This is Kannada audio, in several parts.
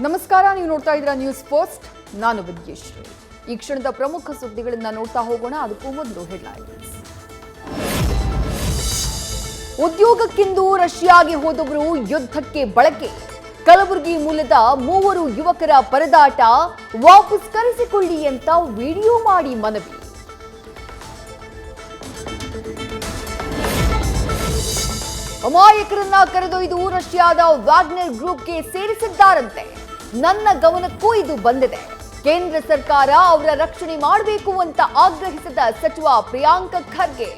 ನಮಸ್ಕಾರ, ನೀವು ನೋಡ್ತಾ ಇದ್ದೀರಾ ನ್ಯೂಸ್ ಪೋಸ್ಟ್. ನಾನು ವಿದ್ಯೇಶ್ರೀ. ಈ ಕ್ಷಣದ ಪ್ರಮುಖ ಸುದ್ದಿಗಳನ್ನ ನೋಡ್ತಾ ಹೋಗೋಣ. ಅದಕ್ಕೂ ಮೊದಲು ಹೆಡ್ಲೈನ್ಸ್. ಉದ್ಯೋಗಕ್ಕೆಂದು ರಷ್ಯಾಗೆ ಹೋದವರು ಯುದ್ಧಕ್ಕೆ ಬಳಕೆ. ಕಲಬುರಗಿ ಮೂಲದ 3 ಯುವಕರ ಪರದಾಟ. ವಾಪಸ್ ಕರೆಸಿಕೊಳ್ಳಿ ಅಂತ ವಿಡಿಯೋ ಮಾಡಿ ಮನವಿ. ಅಮಾಯಕರನ್ನ ಕರೆದೊಯ್ದು ರಷ್ಯಾದ ವ್ಯಾಗ್ನರ್ ಗ್ರೂಪ್ಗೆ ಸೇರಿಸಿದ್ದಾರಂತೆ. ನನ್ನ ಗಮನಕ್ಕೂ ಇದು ಬಂದಿದೆ. ಕೇಂದ್ರ ಸರ್ಕಾರ ಅವರ ರಕ್ಷಣೆ ಮಾಡಬೇಕು ಅಂತ ಆಗ್ರಹಿಸಿದ ಸಚಿವ ಪ್ರಿಯಾಂಕ್ ಖರ್ಗೆ.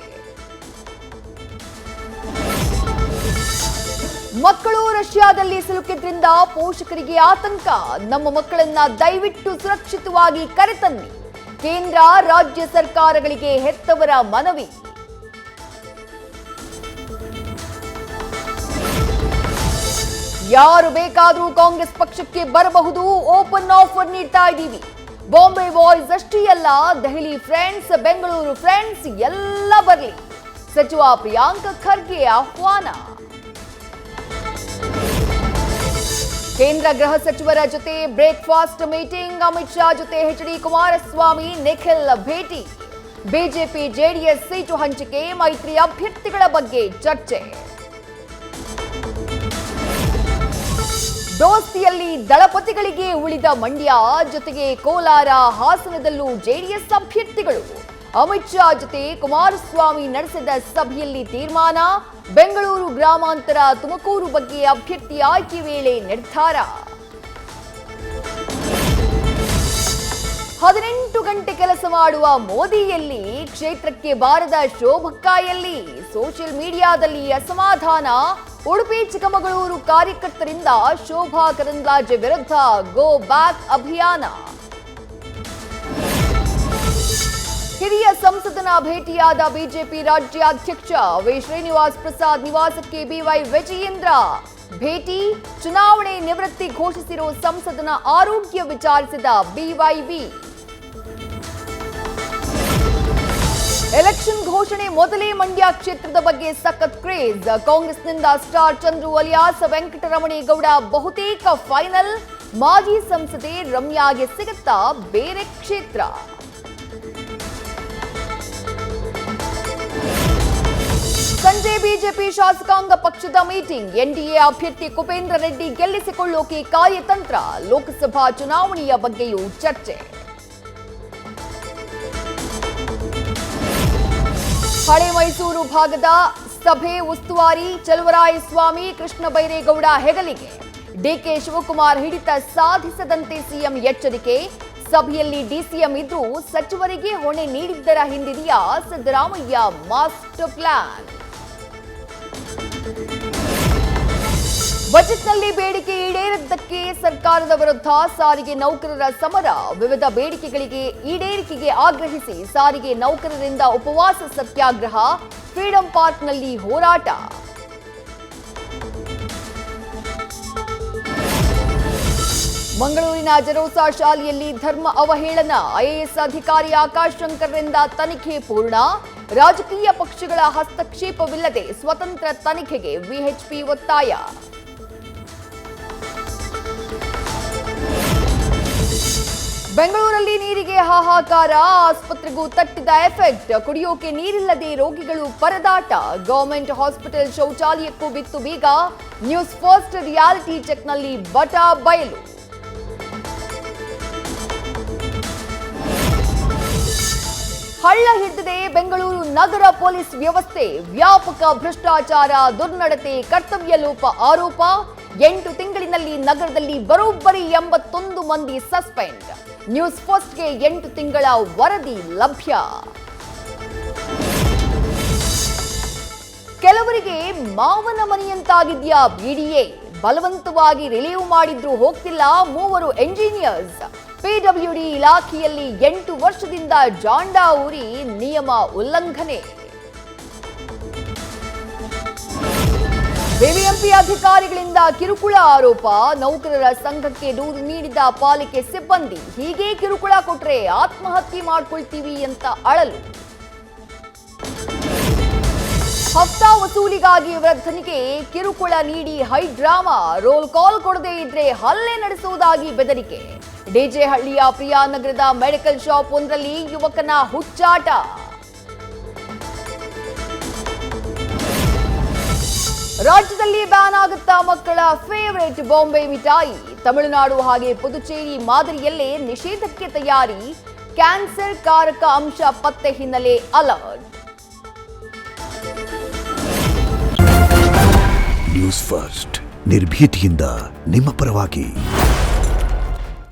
ಮಕ್ಕಳು ರಷ್ಯಾದಲ್ಲಿ ಸಿಲುಕಿದ್ರಿಂದ ಪೋಷಕರಿಗೆ ಆತಂಕ. ನಮ್ಮ ಮಕ್ಕಳನ್ನ ದಯವಿಟ್ಟು ಸುರಕ್ಷಿತವಾಗಿ ಕರೆತನ್ನಿ. ಕೇಂದ್ರ ರಾಜ್ಯ ಸರ್ಕಾರಗಳಿಗೆ ಹೆತ್ತವರ ಮನವಿ. ಯಾರು ಬೇಕಾದರೂ ಕಾಂಗ್ರೆಸ್ ಪಕ್ಷಕ್ಕೆ ಬರಬಹುದು. ಓಪನ್ ಆಫರ್ ನೀಡ್ತಾ ಇದ್ದೀವಿ. ಬಾಂಬೆ ಬಾಯ್ಸ್ ಅಷ್ಟೇ ಅಲ್ಲ, ದೆಹಲಿ ಫ್ರೆಂಡ್ಸ್, ಬೆಂಗಳೂರು ಫ್ರೆಂಡ್ಸ್ ಎಲ್ಲ ಬರಲಿ. ಸಚಿವ ಪ್ರಿಯಾಂಕ್ ಖರ್ಗೆ ಆಹ್ವಾನ. ಕೇಂದ್ರ ಗೃಹ ಸಚಿವರ ಜೊತೆ ಬ್ರೇಕ್ಫಾಸ್ಟ್ ಮೀಟಿಂಗ್. ಅಮಿತ್ ಶಾ ಜೊತೆ ಎಚ್.ಡಿ. ಕುಮಾರಸ್ವಾಮಿ, ನಿಖಿಲ್ ಭೇಟಿ. ಬಿಜೆಪಿ ಜೆಡಿಎಸ್ ಸೀಟು ಹಂಚಿಕೆ, ಮೈತ್ರಿ ಅಭ್ಯರ್ಥಿಗಳ ಬಗ್ಗೆ ಚರ್ಚೆ. ದೋಸ್ತಿಯಲ್ಲಿ ದಳಪತಿಗಳಿಗೆ ಉಳಿದ ಮಂಡ್ಯ, ಜೊತೆಗೆ ಕೋಲಾರ, ಹಾಸನದಲ್ಲೂ ಜೆಡಿಎಸ್ ಅಭ್ಯರ್ಥಿಗಳು. ಅಮಿತ್ ಶಾ ಜೊತೆ ಕುಮಾರಸ್ವಾಮಿ ನಡೆಸಿದ ಸಭೆಯಲ್ಲಿ ತೀರ್ಮಾನ. ಬೆಂಗಳೂರು ಗ್ರಾಮಾಂತರ, ತುಮಕೂರು ಬಗ್ಗೆ ಅಭ್ಯರ್ಥಿ ಆಯ್ಕೆ ವೇಳೆ ನಿರ್ಧಾರ. 18 ಗಂಟೆ ಕೆಲಸ ಮಾಡುವ ಮೋದಿಯಲ್ಲಿ ಕ್ಷೇತ್ರಕ್ಕೆ ಬಾರದ ಶೋಭಕ್ಕಾಯಲ್ಲಿ. ಸೋಷಿಯಲ್ ಮೀಡಿಯಾದಲ್ಲಿ ಅಸಮಾಧಾನ. ಉಡುಪಿ ಚಿಕ್ಕಮಗಳೂರು ಕಾರ್ಯಕರ್ತರಿಂದ ಶೋಭಾ ಕರಂದ್ಲಾಜೆ ವಿರುದ್ಧ ಗೋ ಬ್ಯಾಕ್ ಅಭಿಯಾನ. ಹಿರಿಯ ಸಂಸದನ ಭೇಟಿಯಾದ ಬಿಜೆಪಿ ರಾಜ್ಯಾಧ್ಯಕ್ಷ ವಿ. ಶ್ರೀನಿವಾಸ್ ಪ್ರಸಾದ್ ನಿವಾಸಕ್ಕೆ ಬಿವೈ ವಿಜಯೇಂದ್ರ ಭೇಟಿ. ಚುನಾವಣೆ ನಿವೃತ್ತಿ ಘೋಷಿಸಿರೋ ಸಂಸದನ ಆರೋಗ್ಯ ವಿಚಾರಿಸಿದ ಬಿವೈಬಿ. ಎಲೆಕ್ಷನ್ ಘೋಷಣೆ ಮೊದಲೇ ಮಂಡ್ಯ ಕ್ಷೇತ್ರದ ಬಗ್ಗೆ ಸಖತ್ ಕ್ರೇಜ್. ಕಾಂಗ್ರೆಸ್ನಿಂದ ಸ್ಟಾರ್ ಚಂದ್ರು ಅಲಿಯಾಸ್ ವೆಂಕಟರಮಣೇಗೌಡ ಬಹುತೇಕ ಫೈನಲ್. ಮಾಜಿ ಸಂಸದೆ ರಮ್ಯಾಗೆ ಸಿಗುತ್ತಾ ಬೇರೆ ಕ್ಷೇತ್ರ? ಸಂಜೆ ಬಿಜೆಪಿ ಶಾಸಕಾಂಗ ಪಕ್ಷದ ಮೀಟಿಂಗ್. ಎನ್ಡಿಎ ಅಭ್ಯರ್ಥಿ ಕುಪೇಂದ್ರ ರೆಡ್ಡಿ ಗೆಲ್ಲಿಸಿಕೊಳ್ಳೋಕೆ ಕಾರ್ಯತಂತ್ರ. ಲೋಕಸಭಾ ಚುನಾವಣೆಯ ಬಗ್ಗೆಯೂ ಚರ್ಚೆ. ಹಳೆ ಮೈಸೂರು ಭಾಗದ ಸಭೆ ಉಸ್ತುವಾರಿ ಚಲುವರಾಯಸ್ವಾಮಿ, ಕೃಷ್ಣ ಬೈರೇಗೌಡ ಹೆಗಲಿಗೆ. ಡಿಕೆ ಶಿವಕುಮಾರ್ ಹಿಡಿತ ಸಾಧಿಸದಂತೆ ಸಿಎಂ ಎಚ್ಚರಿಕೆ. ಸಭೆಯಲ್ಲಿ ಡಿಸಿಎಂ ಇದ್ರೂ ಸಚಿವರಿಗೆ ಹೊಣೆ ನೀಡಿದ್ದರ ಹಿಂದಿದೆಯಾ ಸಿದ್ದರಾಮಯ್ಯ ಮಾಸ್ಟರ್ ಪ್ಲಾನ್? ಬಜೆಟ್ನಲ್ಲಿ ಬೇಡಿಕೆ ಈಡೇರದ್ದಕ್ಕೆ ಸರ್ಕಾರದ ವಿರುದ್ಧ ಸಾರಿಗೆ ನೌಕರರ ಸಮರ. ವಿವಿಧ ಬೇಡಿಕೆಗಳಿಗೆ ಈಡೇರಿಕೆಗೆ ಆಗ್ರಹಿಸಿ ಸಾರಿಗೆ ನೌಕರರಿಂದ ಉಪವಾಸ ಸತ್ಯಾಗ್ರಹ. ಫ್ರೀಡಂ ಪಾರ್ಕ್ನಲ್ಲಿ ಹೋರಾಟ. ಮಂಗಳೂರಿನ ಜರೋಸಾ ಶಾಲೆಯಲ್ಲಿ ಧರ್ಮ ಅವಹೇಳನ. ಐಎಎಸ್ ಅಧಿಕಾರಿ ಆಕಾಶ್ ಶಂಕರ್ರಿಂದ ತನಿಖೆ ಪೂರ್ಣ. ರಾಜಕೀಯ ಪಕ್ಷಗಳ ಹಸ್ತಕ್ಷೇಪವಿಲ್ಲದೆ ಸ್ವತಂತ್ರ ತನಿಖೆಗೆ ವಿಎಚ್ಪಿ ಒತ್ತಾಯ. ಬೆಂಗಳೂರಲ್ಲಿ ನೀರಿಗೆ ಹಾಹಾಕಾರ. ಆಸ್ಪತ್ರೆಗೂ ತಟ್ಟಿದ ಎಫೆಕ್ಟ್. ಕುಡಿಯೋಕೆ ನೀರಿಲ್ಲದೆ ರೋಗಿಗಳು ಪರದಾಟ. ಗವರ್ಮೆಂಟ್ ಹಾಸ್ಪಿಟಲ್ ಶೌಚಾಲಯಕ್ಕೂ ಬಿತ್ತು ಬೀಗ. ನ್ಯೂಸ್ ಫಸ್ಟ್ ರಿಯಾಲಿಟಿ ಚೆಕ್ನಲ್ಲಿ ಬಟ ಬಯಲು. ಹಳ್ಳ ಹಿಡಿದಿದೆ ಬೆಂಗಳೂರು ನಗರ ಪೊಲೀಸ್ ವ್ಯವಸ್ಥೆ. ವ್ಯಾಪಕ ಭ್ರಷ್ಟಾಚಾರ, ದುರ್ನಡತೆ, ಕರ್ತವ್ಯ ಲೋಪ ಆರೋಪ. 8 ತಿಂಗಳಿನಲ್ಲಿ ನಗರದಲ್ಲಿ ಬರೋಬ್ಬರಿ 81 ಮಂದಿ ಸಸ್ಪೆಂಡ್. ನ್ಯೂಸ್ ಫಸ್ಟ್ಗೆ 8 ತಿಂಗಳ ವರದಿ ಲಭ್ಯ. ಕೆಲವರಿಗೆ ಮಾವನ ಮನೆಯಂತಾಗಿದ್ಯಾ ಬಿಡಿಎ? ಬಲವಂತವಾಗಿ ರಿಲೀವ್ ಮಾಡಿದ್ರೂ ಹೋಗ್ತಿಲ್ಲ 3 ಎಂಜಿನಿಯರ್ಸ್. ಪಿಡಬ್ಲ್ಯೂಡಿ ಇಲಾಖೆಯಲ್ಲಿ 8 ವರ್ಷದಿಂದ ಜಾಂಡಾ ಊರಿ ನಿಯಮ ಉಲ್ಲಂಘನೆ. ಬಿಬಿಎಂಪಿ ಅಧಿಕಾರಿಗಳಿಂದ ಕಿರುಕುಳ ಆರೋಪ. ನೌಕರರ ಸಂಘಕ್ಕೆ ದೂರು ನೀಡಿದ ಪಾಲಿಕೆ ಸಿಬ್ಬಂದಿ. ಹೀಗೆ ಕಿರುಕುಳ ಕೊಟ್ರೆ ಆತ್ಮಹತ್ಯೆ ಮಾಡ್ಕೊಳ್ತೀವಿ ಅಂತ ಅಳಲು. ಹಫ್ತಾ ವಸೂಲಿಗಾಗಿ ವೃದ್ಧನಿಗೆ ಕಿರುಕುಳ ನೀಡಿ ಹೈ ಡ್ರಾಮಾ. ರೋಲ್ ಕಾಲ್ ಕೊಡದೇ ಇದ್ರೆ ಹಲ್ಲೆ ನಡೆಸುವುದಾಗಿ ಬೆದರಿಕೆ. ಡಿಜೆಹಳ್ಳಿಯ ಪ್ರಿಯಾನಗರದ ಮೆಡಿಕಲ್ ಶಾಪ್ ಒಂದರಲ್ಲಿ ಯುವಕನ ಹುಚ್ಚಾಟ. ರಾಜ್ಯದಲ್ಲಿ ಬ್ಯಾನ್ ಆಗುತ್ತಾ ಮಕ್ಕಳ ಫೇವರೇಟ್ ಬಾಂಬೆ ಮಿಠಾಯಿ. ತಮಿಳುನಾಡು ಹಾಗೆ ಪುದುಚೇರಿ ಮಾದರಿಯಲ್ಲೇ ನಿಷೇಧಕ್ಕೆ ತಯಾರಿ. ಕ್ಯಾನ್ಸರ್ ಕಾರಕ ಅಂಶ ಪತ್ತೆ ಹಿನ್ನೆಲೆ ಅಲರ್ಟ್. ನ್ಯೂಸ್ ಫಸ್ಟ್ ನಿರ್ಭೀತಿಯಿಂದ ನಿಮ್ಮ ಪರವಾಗಿ.